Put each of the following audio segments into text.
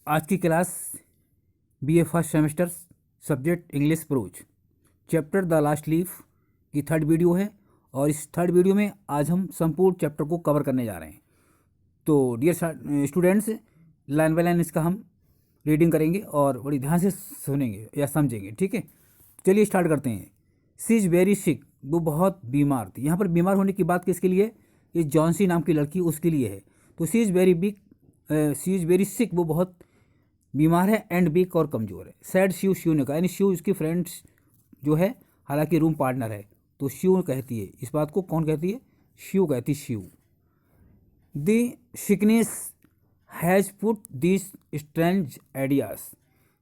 आज की class BA first semester subject English pros chapter the last leaf की third video है। और इस थर्ड वीडियो में आज हम संपूर्ण चैप्टर को कवर करने जा रहे हैं। तो dear students, line by line इसका हम रीडिंग करेंगे और बड़ी ध्यान से सुनेंगे या समझेंगे। ठीक है, चलिए स्टार्ट करते हैं। सी इज़ वेरी सिक, वो बहुत बीमार थी। यहाँ पर बीमार होने की बात किसके लिए? ये जॉन्सी नाम की लड़की, उसके लिए है। तो she is very big, she is very sick, वो बहुत बीमार है। एंड वीक और कमज़ोर है। सैड शिव, शिव ने कहा, यानी शिव इसकी फ्रेंड्स जो है, हालांकि रूम पार्टनर है। तो शिव कहती है इस बात को। कौन कहती है? शिव कहती है। Sue the sickness has put this strange ideas.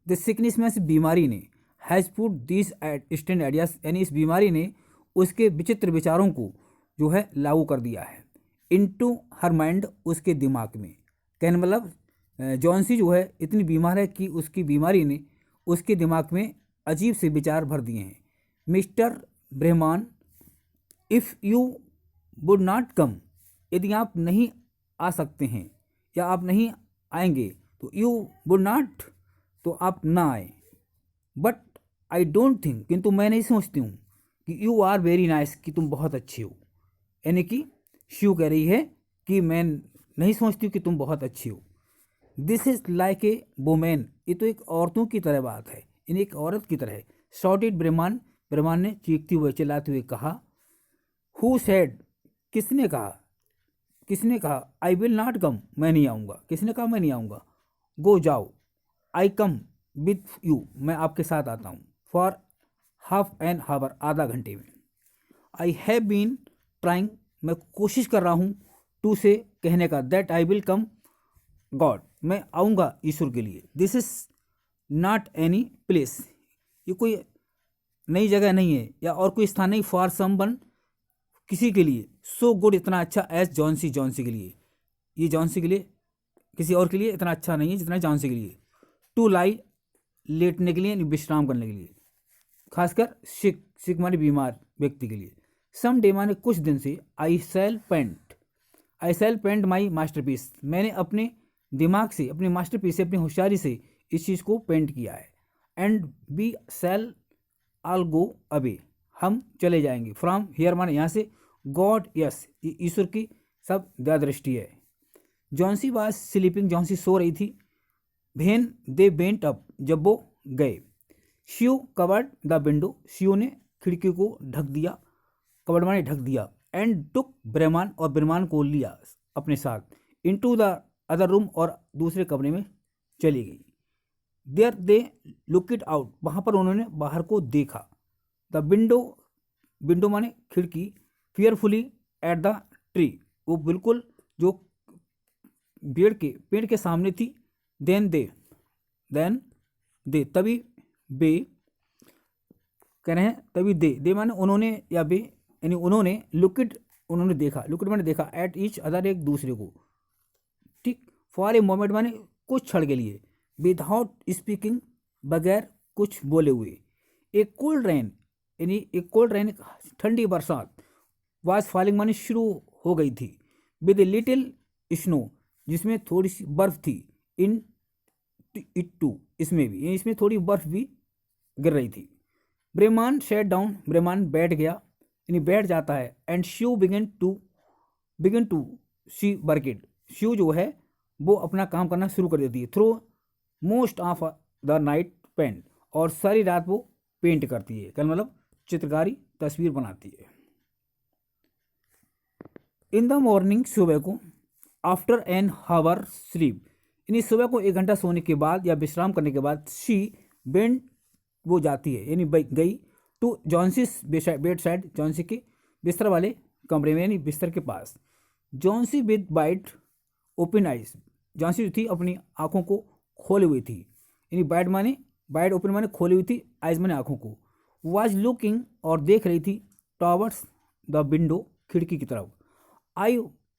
The sickness में से बीमारी ने, has put this strange ideas, यानी इस बीमारी ने उसके विचित्र विचारों को जो है लागू कर दिया है। इनटू हर माइंड, उसके दिमाग में। कहने मतलब जॉन्सी जो है इतनी बीमार है कि उसकी बीमारी ने उसके दिमाग में अजीब से विचार भर दिए हैं। Mister Behrman, if you would not come, यदि आप नहीं आ सकते हैं या आप नहीं आएंगे, तो यू वुड नॉट, तो आप ना आए। बट आई डोंट थिंक, किंतु मैं नहीं सोचती हूँ कि यू आर वेरी नाइस, कि तुम बहुत अच्छे हो। यानी कि शिव कह रही है कि मैं नहीं सोचती हूँ कि तुम बहुत अच्छी हो। This is like a women, ये तो एक औरतों की तरह बात है, इन्हें एक औरत की तरह है। शॉर्टेड ब्रह्मान, ब्रह्मान ने चीखते हुए चिल्लाते हुए कहा। हु सेड, किसने कहा? किसने कहा? आई विल नॉट कम, मैं नहीं आऊँगा। किसने कहा मैं नहीं आऊँगा? गो जाओ। आई कम विथ यू, मैं आपके साथ आता हूँ। फॉर हाफ एन हावर, आधा घंटे में। आई हैव बीन ट्राइंग, मैं कोशिश कर रहा हूँ, टू से कहने का, that I will come God, मैं आऊँगा ईश्वर के लिए। This is not any place, ये कोई नई जगह नहीं है या और कोई स्थान नहीं। फॉर समवन, किसी के लिए। सो गुड, इतना अच्छा। एज जॉन्सी, जॉन्सी के लिए। ये जॉन्सी के लिए, किसी और के लिए इतना अच्छा नहीं है जितना जॉन्सी के लिए। टू लाई, लेटने के लिए, विश्राम करने के लिए। खासकर सिक, सिक माने बीमार व्यक्ति के लिए। सम डे माने कुछ दिन से। आई सेल पेंट, आई सेल पेंट माई मास्टरपीस, मैंने अपने दिमाग से, अपनी मास्टरपीस से, अपनी होशियारी से इस चीज़ को पेंट किया है। And we shall all go away, हम चले जाएंगे। फ्रॉम हियर माने यहाँ से। गॉड यस, ये ईश्वर की सब दया दृष्टि है। जॉन्सी वाज स्लीपिंग, जॉन्सी सो रही थी। वेन दे वेंट अप, जब वो गए। Sue covered the window, Sue ने खिड़की को ढक दिया। कवर्ड माने ढक दिया। एंड टुक ब्रह्मान, और ब्रह्मान को लिया अपने साथ। इनटू द अदर रूम, और दूसरे कमरे में चली गई। There they look it out, वहाँ पर उन्होंने बाहर को देखा। द विंडो, विंडो माने खिड़की। फियरफुली एट द ट्री, वो बिल्कुल जो पेड़ के सामने थी। देन दे, तभी बे कह रहे हैं, तभी दे माने उन्होंने या बे, यानी उन्होंने लुकिट, उन्होंने देखा। लुकिट माने देखा। एट ईच अदर, एक दूसरे को। ठीक। फॉर ए मोमेंट माने कुछ क्षण के लिए। विदाउट स्पीकिंग, बगैर कुछ बोले हुए। एक कोल्ड रेन, यानी एक कोल्ड रेन, ठंडी बरसात। वाज फॉलिंग माने शुरू हो गई थी। विद ए लिटिल स्नो, जिसमें थोड़ी सी बर्फ थी। इन इट टू, इसमें भी, इसमें थोड़ी बर्फ भी गिर रही थी। ब्रह्मान सेट डाउन, ब्रह्मान बैठ गया, यानी बैठ जाता है। एंड शिव बिगिन टू सी वर्किट, शिव जो है वो अपना काम करना शुरू कर देती है। Through most of the night pant, और सारी रात वो पेंट करती है। कल मतलब चित्रकारी, तस्वीर बनाती है। इन द मॉर्निंग, सुबह को। आफ्टर एन हावर स्लीप, यानी सुबह को 1 घंटा सोने के बाद या विश्राम करने के बाद। शी बेंट, वो जाती है, यानी गई। To Johnsy's bed side, Johnsy के बिस्तर वाले कमरे में, यानी बिस्तर के पास। Johnsy with wide open eyes, Johnsy जो थी अपनी आंखों को खोली हुई थी। यानी वाइड ओपन माने खोली हुई थी, आइज माने आंखों को। वाज लुकिंग, और देख रही थी। टॉवर्ड्स द विंडो, खिड़की की तरफ। आई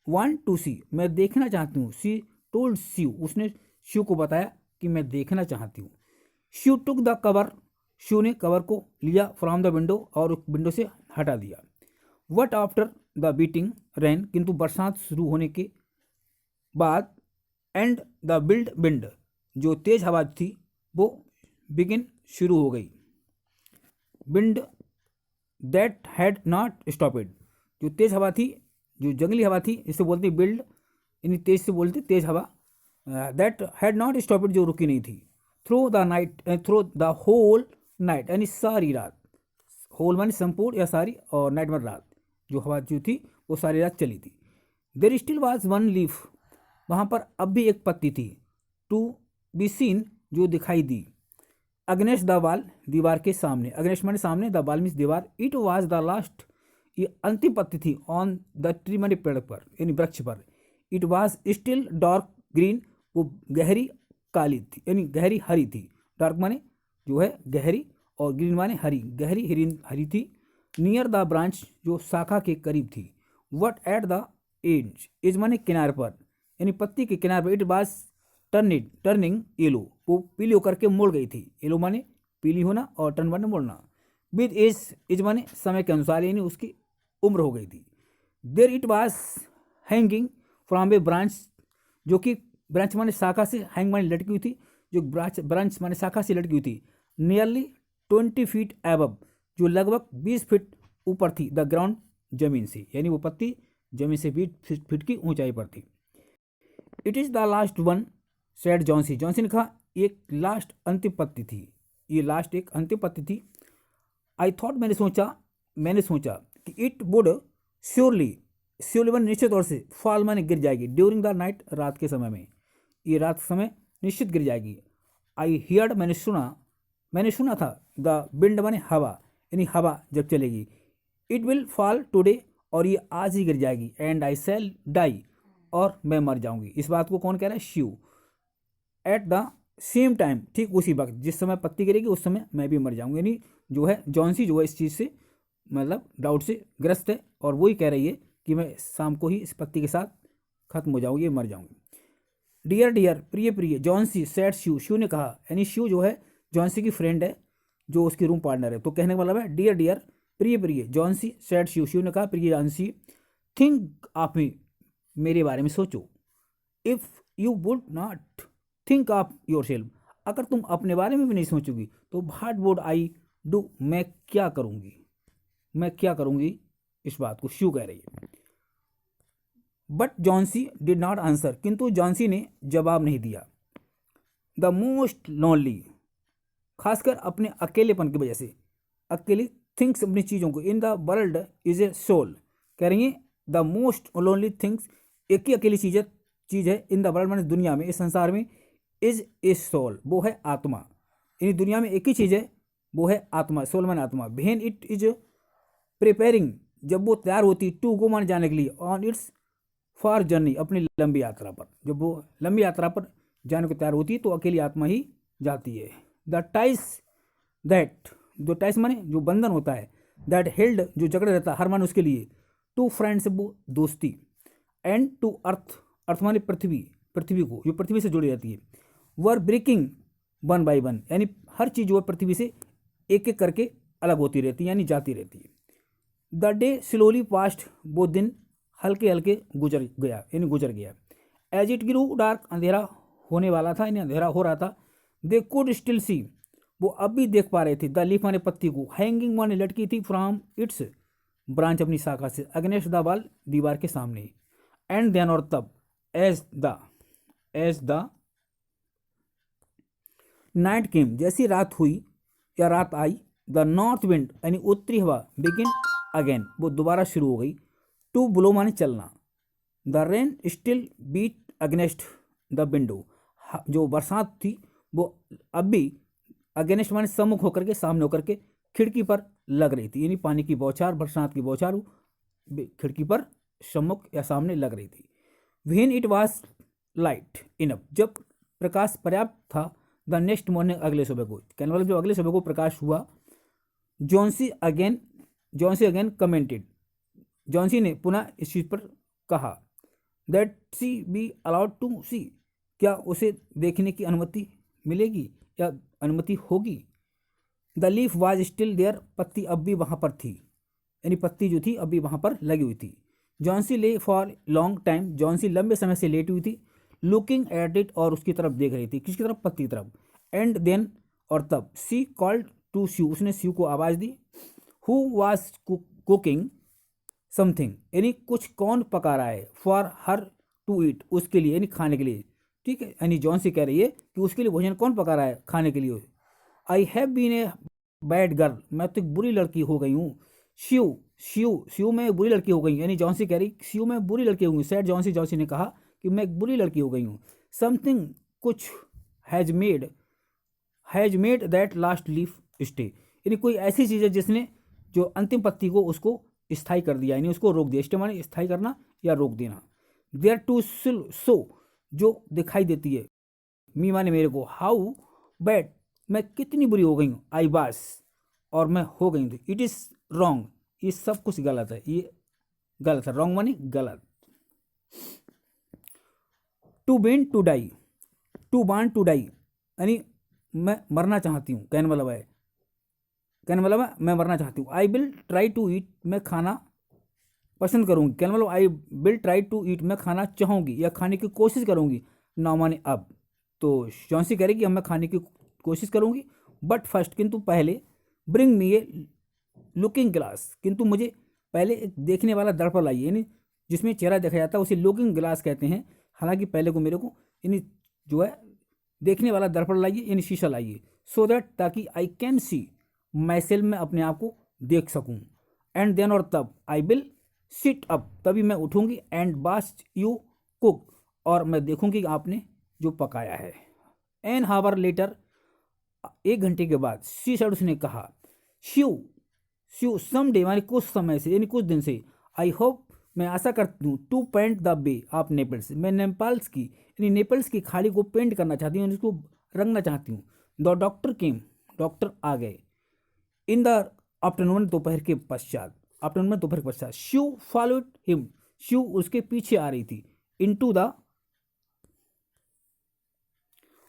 वॉन्ट टू सी, मैं देखना चाहती हूँ। सी टोल्ड शिव, उसने शिव को बताया कि मैं देखना चाहती हूँ। Sue took the cover, Sue ने कवर को लिया। फ्रॉम द विंडो, और विंडो से हटा दिया। But after the beating rain, किंतु बरसात शुरू होने के बाद। एंड द बिल्ड विंड, जो तेज हवा थी वो बिगिन शुरू हो गई। Wind that had not stopped, जो तेज हवा थी, जो जंगली हवा थी, इसे बोलते बिल्ड, यानी तेज से बोलते तेज हवा। दैट हैड नॉट स्टॉपेड, जो रुकी नहीं थी। Through the night, through the whole night, यानी सारी रात। होल माने संपूर्ण या सारी, और नाइट में रात, जो हवा जो थी वो सारी रात चली थी। देर स्टिल वाज वन लीफ, वहाँ पर अब भी एक पत्ती थी। टू बी सीन, जो दिखाई दी। अगनेस्ट द वाल, दीवार के सामने। अगनेस्ट माने सामने, द वाल मीन्स दीवार। इट वाज द लास्ट, ये अंतिम पत्ती थी। ऑन द ट्री माने पेड़ पर, यानी वृक्ष पर। It was still dark green, वो गहरी काली थी, यानी गहरी हरी थी। डार्क माने जो है गहरी, और ग्रीन माने हरी, गहरी हरी थी। नियर द ब्रांच, जो शाखा के करीब थी। But at the edge, edge माने किनारे पर, यानी पत्ती के किनारे पर। इट वाज टर्निंग येलो, वो पीली होकर के मुड़ गई थी। येलो माने पीली होना, और टर्न माने मुड़ना। विद एज, एज माने समय के अनुसार, यानी उसकी उम्र हो गई थी। There it was hanging from A branch, जो कि ब्रांच माने शाखा से, हैंग माने लटकी हुई थी, जो ब्रांच माने शाखा से लटकी हुई थी। नियरली 20 फीट एबव, जो लगभग 20 फीट ऊपर थी। द ग्राउंड, जमीन से, यानी वो पत्ती जमीन से 20 फीट की ऊंचाई पर थी। It is the last one, said Johnsy, Johnsy ने कहा एक लास्ट अंतिम पत्ती थी, ये लास्ट एक अंतिम पत्ती थी। आई थॉट, मैंने सोचा कि it would surely, surely one निश्चित तौर से, फॉल माने गिर जाएगी। ड्यूरिंग द नाइट, रात के समय में, ये रात के समय निश्चित गिर जाएगी। आई हियर्ड, मैंने सुना था। द विंड माने हवा, यानी हवा जब चलेगी। इट विल फॉल टुडे, और ये आज ही गिर जाएगी। एंड आई शैल डाई, और मैं मर जाऊंगी। इस बात को कौन कह रहा है? Sue. At the same time, ठीक उसी वक्त, जिस समय पत्ती गिरेगी उस समय मैं भी मर जाऊंगी। यानी जो है जॉन्सी जो है इस चीज़ से, मतलब डाउट से ग्रस्त है, और वही कह रही है कि मैं शाम को ही इस पत्ती के साथ खत्म हो जाऊंगी, मर जाऊंगी। डियर डियर, प्रिय प्रिय, जॉन्सी सेड शिव, शिव ने कहा, यानी शिव जो है जॉन्सी की फ्रेंड है, जो उसकी रूम पार्टनर है, तो कहने का मतलब है डियर डियर, प्रिय प्रिय, जॉन्सी सेड शिव, शिव ने कहा प्रिय जॉन्सी, थिंक ऑफ मी, मेरे बारे में सोचो। If you would not think of your self, अगर तुम अपने बारे में भी नहीं सोचोगी तो व्हाट वुड आई डू, मैं क्या करूँगी, इस बात को शिव कह रही है। But Johnsy did not answer, किंतु जॉन्सी ने जवाब नहीं दिया। द मोस्ट लोनली, खासकर अपने अकेलेपन की वजह से, अकेले थिंग्स, अपनी चीज़ों को। In the world is a soul, कह रही है द मोस्ट लोनली थिंग्स, एक ही अकेली चीज़ है। इन द वर्ल्ड माने दुनिया में, इस संसार में। इज ए सोल, वो है आत्मा, यानी दुनिया में एक ही चीज़ है, वो है आत्मा। सोल माने आत्मा। व्हेन इट इज प्रिपेयरिंग, जब वो तैयार होती, टू गो माने जाने के लिए, ऑन इट्स फॉर जर्नी, अपनी लंबी यात्रा पर, जब वो लंबी यात्रा पर जाने को तैयार होती है तो अकेली आत्मा ही जाती है। द टाइस दैट, जो टाइस माने जो बंधन होता है, दैट हेल्ड, जो जकड़े रहता है, हर मान उसके लिए। टू फ्रेंड्स, वो दोस्ती। एंड टू अर्थ, अर्थ माने पृथ्वी, पृथ्वी को, जो पृथ्वी से जुड़ी रहती है। वर ब्रेकिंग वन बाई वन, यानी हर चीज़ जो है पृथ्वी से एक एक करके अलग होती रहती है, यानी जाती रहती है। द डे स्लोली पास्ट, वो दिन हल्के हल्के गुजर गया। एज इट ग्रू डार्क, अंधेरा होने वाला था, यानी अंधेरा हो रहा था। दे कुड स्टिल सी, वो अब भी देख पा रहे थे। द लीफ माने पत्ती को, हैंगिंग माने लटकी थी, फ्रॉम इट्स ब्रांच, अपनी शाखा से, अगेंस्ट द वॉल, दीवार के सामने। एंड देन, और तब, एज द नाइट केम, जैसी रात हुई या रात आई। द नॉर्थ विंड, यानी उत्तरी हवा, बिगिन अगेन, वो दोबारा शुरू हो गई। टू ब्लो माने चलना। The rain still beat against the window, जो बरसात थी वो अब भी अगेंस्ट माने सम्मुख होकर के, सामने होकर के खिड़की पर लग रही थी, यानी पानी की बौछार, बरसात की बौछार खिड़की पर सम्मुख या सामने लग रही थी। When it was light enough, जब प्रकाश पर्याप्त था। द नेक्स्ट मॉर्निंग, अगले सुबह को, कहने वाला जो अगले सुबह को प्रकाश हुआ। जॉन्सी अगेन कमेंटेड, जॉन्सी ने पुनः इस चीज़ पर कहा। That she be allowed to see, क्या उसे देखने की अनुमति मिलेगी या अनुमति होगी। The leaf was still there, पत्ती अब भी वहाँ पर थी, यानी पत्ती जो थी अभी वहाँ पर लगी हुई थी। जॉन्सी ले फॉर लॉन्ग टाइम, जॉन्सी लंबे समय से लेटी हुई थी। लुकिंग एट इट, और उसकी तरफ देख रही थी, किसकी तरफ, पत्ती की तरफ। एंड देन, और तब, सी कॉल्ड टू स्यू, उसने स्यू को आवाज़ दी, हु वाज कुकिंग समथिंग, यानी कुछ कौन पका रहा है, फॉर हर टू ईट, उसके लिए, यानी खाने के लिए, ठीक है। यानी जॉन सी कह रही है कि उसके लिए भोजन कौन पका रहा है खाने के लिए। I have been a bad girl, मैं तो एक बुरी लड़की हो गई हूँ। श्यू श्यू श्यू मैं बुरी लड़की हो गई हूँ, यानी जॉन्सी कह रही श्यू मैं बुरी लड़की हो गई हूँ। सैड जॉन्सी, जॉन्सी ने कहा कि मैं एक बुरी लड़की हो गई हूँ। समथिंग, कुछ, has made that last leaf stay, यानी कोई ऐसी चीज़ है जिसने जो अंतिम पत्ती को उसको स्थायी कर दिया, यानी उसको रोक दिया। स्टे माने स्थायी करना या रोक देना। देयर टू सो, जो दिखाई देती है, मी माने मेरे को, हाउ बैड, मैं कितनी बुरी हो गई हूँ, आई बास, और मैं हो गई थी, इट इज़ रॉन्ग, ये सब कुछ गलत है, ये गलत है। रॉन्ग माने गलत। To ben to die, to ban to die, यानी मैं मरना चाहती हूँ, कहने मतलब है, कहने मतलब है मैं मरना चाहती हूँ। I will try to eat, मैं खाना पसंद करूँगी, कहने मतलब I will try to eat, मैं खाना चाहूँगी या खाने की कोशिश करूँगी। ना माने अब, तो जॉन्सी कह रही कि अब मैं खाने की कोशिश करूँगी, बट फर्स्ट, किंतु पहले, ब्रिंग मी ए लुकिंग ग्लास, किंतु मुझे पहले एक देखने वाला दर्पण लाइए, यानी जिसमें चेहरा देखा जाता है उसे लुकिंग ग्लास कहते हैं। हालांकि पहले को मेरे को यानी जो है देखने वाला दर्पण लाइए, यानी शीशा लाइए, सो दैट, ताकि I can see my self, में अपने आप को देख सकूँ। एंड देन, और तब, आई विल सिट अप, तभी मैं उठूँगी, एंड बास यू कुक, और मैं देखूँगी आपने जो पकाया है। एन हावर लेटर, 1 घंटे के बाद, शी सेड, उसने कहा, श्यू श्यू सम डे, मानी कुछ समय से, यानी कुछ दिन से, आई होप, मैं आशा करती हूँ, to paint the bay of Naples, मैं नेपाल्स की, यानी नेपल्स की खाड़ी को पेंट करना चाहती हूँ, इसको रंगना चाहती हूँ। द डॉक्टर केम, डॉक्टर आ गए। इन द आफ्टरनून, दोपहर के पश्चात, आफ्टरनून में दोपहर के पश्चात, श्यू फॉलोड हिम, श्यू उसके पीछे आ रही थी। इनटू द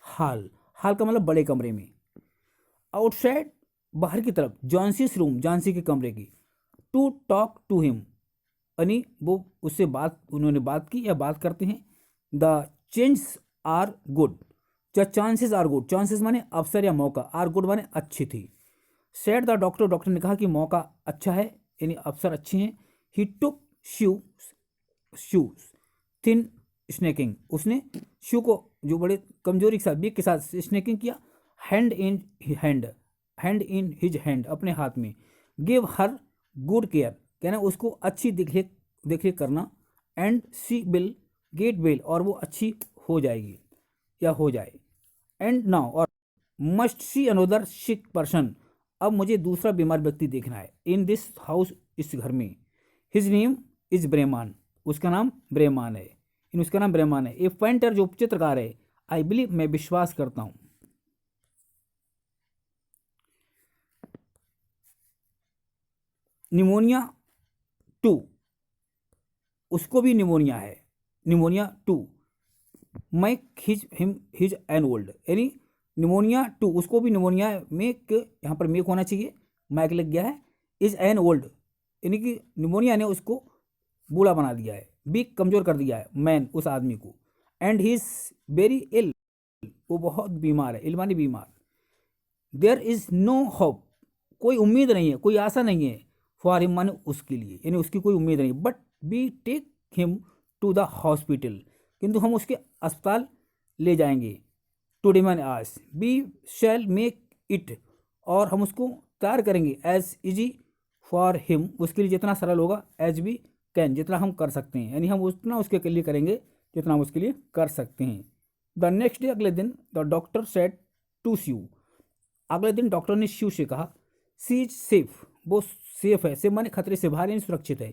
हॉल, हॉल का मतलब बड़े कमरे में। आउटसाइड, बाहर की तरफ, जॉन्सीस रूम, जॉन्सी के कमरे की। टू टॉक टू हिम, यानी वो उससे बात, उन्होंने बात की या बात करते हैं। The changes are good, the chances are good, chances माने अवसर या मौका, आर गुड माने अच्छी थी। सेड द डॉक्टर, डॉक्टर ने कहा कि मौका अच्छा है, यानी अवसर अच्छे हैं। ही टुक शूज थिन स्नैकिंग, उसने शू को जो बड़े कमजोरी के साथ, बीक के साथ स्नैकिंग किया। Hand in hand, hand in his hand, अपने हाथ में। गिव हर गुड केयर, कहना उसको अच्छी देख रेख करना। And she will get well, और वो अच्छी हो जाएगी या हो जाए। एंड नाउ, और must see another sick person, अब मुझे दूसरा बीमार व्यक्ति देखना है। इन दिस हाउस, इस घर में। हिज नेम इज ब्रेमान, उसका नाम ब्रेमान है, इन उसका नाम ब्रेमान है। ए पेंटर, जो चित्रकार है। आई बिलीव, मैं विश्वास करता हूँ। निमोनिया 2, उसको भी निमोनिया है, pneumonia 2। Make his an old, यानी निमोनिया 2, उसको भी निमोनिया। मेक, यहाँ पर मेक होना चाहिए, मैक लग गया है। इज एन ओल्ड, यानी कि निमोनिया ने उसको बूढ़ा बना दिया है, वीक, कमजोर कर दिया है, मैन, उस आदमी को। एंड ही इज वेरी इल, वो बहुत बीमार है, इल मानी बीमार। देयर इज नो होप, कोई उम्मीद नहीं है, कोई आशा नहीं है। फॉर हिम माने उसके लिए, यानी उसकी कोई उम्मीद नहीं। But we take him to the hospital, किंतु हम उसके अस्पताल ले जाएंगे। टू माने आज, वी शैल मेक इट, और हम उसको तैयार करेंगे। एज इजी फॉर हिम, उसके लिए जितना सरल होगा। एज वी कैन, जितना हम कर सकते हैं, यानी हम उतना उसके लिए करेंगे जितना हम उसके लिए कर सकते हैं। द नेक्स्ट डे, अगले दिन, द डॉक्टर सेड टू स्यू, अगले दिन डॉक्टर ने शिव से कहा, सी इज सेफ, वो सेफ है, सेफ माने खतरे से बाहर, यानी सुरक्षित है।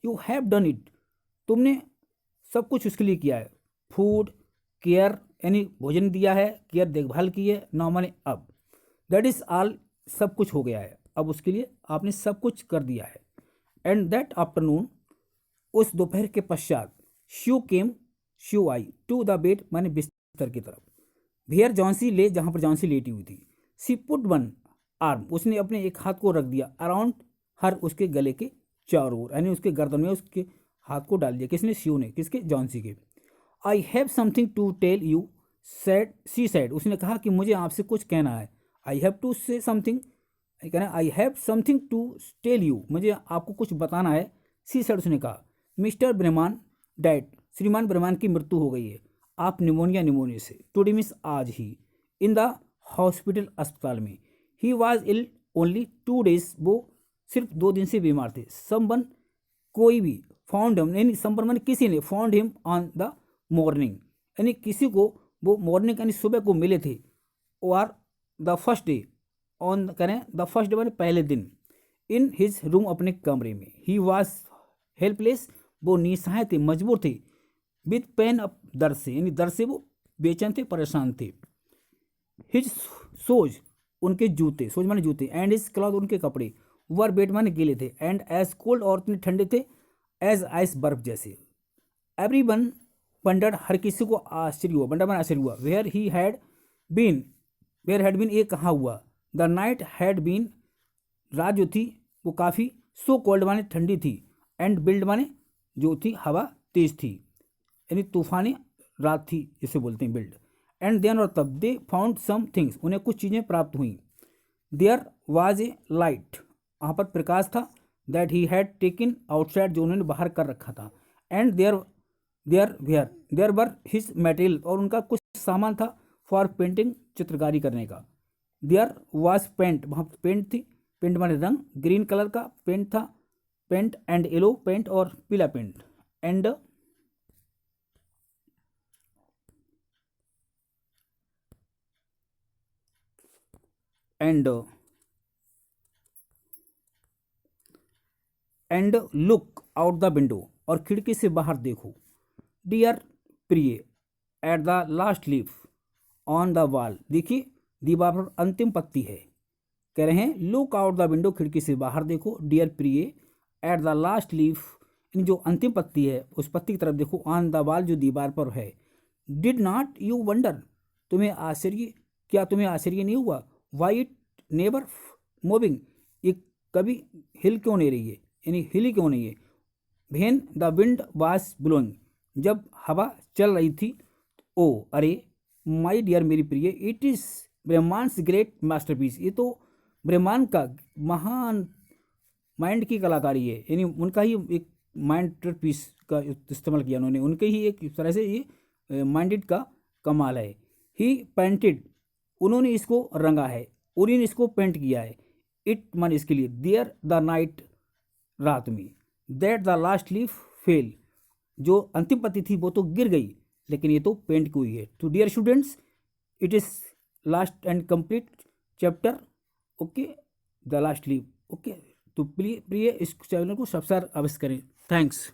यू हैव डन इट, तुमने सब कुछ उसके लिए किया है। फूड केयर, यानी भोजन दिया है, केयर देखभाल की है। नाउ माने अब, दैट इज ऑल, सब कुछ हो गया है, अब उसके लिए आपने सब कुछ कर दिया है। एंड दैट आफ्टरनून, उस दोपहर के पश्चात, श्यू केम, श्यू आई, टू द बेड माने बिस्तर की तरफ। भेयर जॉन्सी ले, जहाँ पर जॉन्सी लेटी हुई थी। सी पुट वन आर्म, उसने अपने एक हाथ को रख दिया, अराउंड हर, उसके गले के चारों ओर, यानी उसके गर्दन में उसके हाथ को डाल दिया। किसने? श्यू ने। किसके? जॉन्सी के। I have something to tell you said she said, उसने कहा कि मुझे आपसे कुछ कहना है। I have to say something, कहना I have something to tell you, मुझे आपको कुछ बताना है। सी सैड, उसने कहा मिस्टर ब्रह्मान डैड, श्रीमान ब्रह्मान की मृत्यु हो गई है, आप निमोनिया से, टुडे मीन्स आज ही, इन द हॉस्पिटल, अस्पताल में। He was ill only 2 days, वो सिर्फ 2 दिन से बीमार थे। समवन, कोई भी, फाउंड हिम, यानी समवन माने किसी ने, found him on the morning, यानी किसी को वो मॉर्निंग यानी सुबह को मिले थे, और द फर्स्ट डे, ऑन करें द फर्स्ट डे माने पहले दिन, इन हिज रूम, अपने कमरे में। ही वॉज हेल्पलेस, वो निसहाय थे, मजबूर थे, विथ पेन, अप दर्द से, यानी दर्द से वो बेचैन थे, परेशान थे। हिज सोज, उनके जूते, सोज माने जूते, एंड हिज क्लॉथ, उनके कपड़े, वर बेट माने गीले थे, एंड एज कोल्ड, और इतने ठंडे थे, एज आइस, बर्फ जैसे। एवरी वन वंडर्ड, हर किसी को आश्चर्य हुआ, वंडर माने आश्चर्य हुआ। Where he had been, where had been, ये कहाँ हुआ। द नाइट हैड बीन, रात जो थी वो काफ़ी, सो कोल्ड माने ठंडी थी, एंड बिल्ड माने जो थी हवा तेज थी, यानी तूफानी रात थी जिसे बोलते हैं बिल्ड। एंड देन, और तब, दे फाउंड सम थिंग्स, उन्हें कुछ चीज़ें प्राप्त हुई। देयर वाज ए लाइट, वहाँ पर प्रकाश था, that he had taken outside, जो उन्होंने बाहर कर रखा था। And there were his material, और उनका कुछ सामान था, फॉर पेंटिंग, चित्रकारी करने का। देयर वाज पेंट, वहाँ पेंट थी, पेंट माने रंग, ग्रीन कलर का पेंट था, पेंट, एंड येलो पेंट, और पीला पेंट। And and and look out the window, और खिड़की से बाहर देखो। डियर प्रिय, at the last leaf on the wall, देखिए दीवार पर अंतिम पत्ती है। कह रहे हैं लुक आउट द विंडो, खिड़की से बाहर देखो। डियर प्रिय, एट द लास्ट लीफ, इन जो अंतिम पत्ती है उस पत्ती की तरफ देखो। ऑन द वॉल, जो दीवार पर है। डिड नॉट यू वंडर, तुम्हें आश्चर्य, क्या तुम्हें आश्चर्य नहीं हुआ। वाई इट नेवर मूविंग, ये कभी हिल क्यों नहीं रही है, यानी हिली क्यों नहीं है। When the wind was blowing, जब हवा चल रही थी। ओ अरे, माई डियर, मेरी प्रिय, इट इज़ ब्रह्मांड्स ग्रेट मास्टरपीस, ये तो ब्रह्मांड का महान माइंड की कलाकारी है, यानी उनका ही एक माइंड पीस का इस्तेमाल किया उन्होंने, उनके ही एक तरह से ये माइंडेड का कमाल है। ही पेंटेड, उन्होंने इसको रंगा है, उन्होंने इसको पेंट किया है। इट मान इसके लिए, देयर द नाइट, रात में। That the last leaf fail, जो अंतिम पत्ती थी वो तो गिर गई, लेकिन ये तो पेंट की हुई है। तो dear students, it is last and complete chapter, okay, the last leaf, okay. तो प्रिय इस चैनल को सब्सक्राइब अवश्य करें। थैंक्स।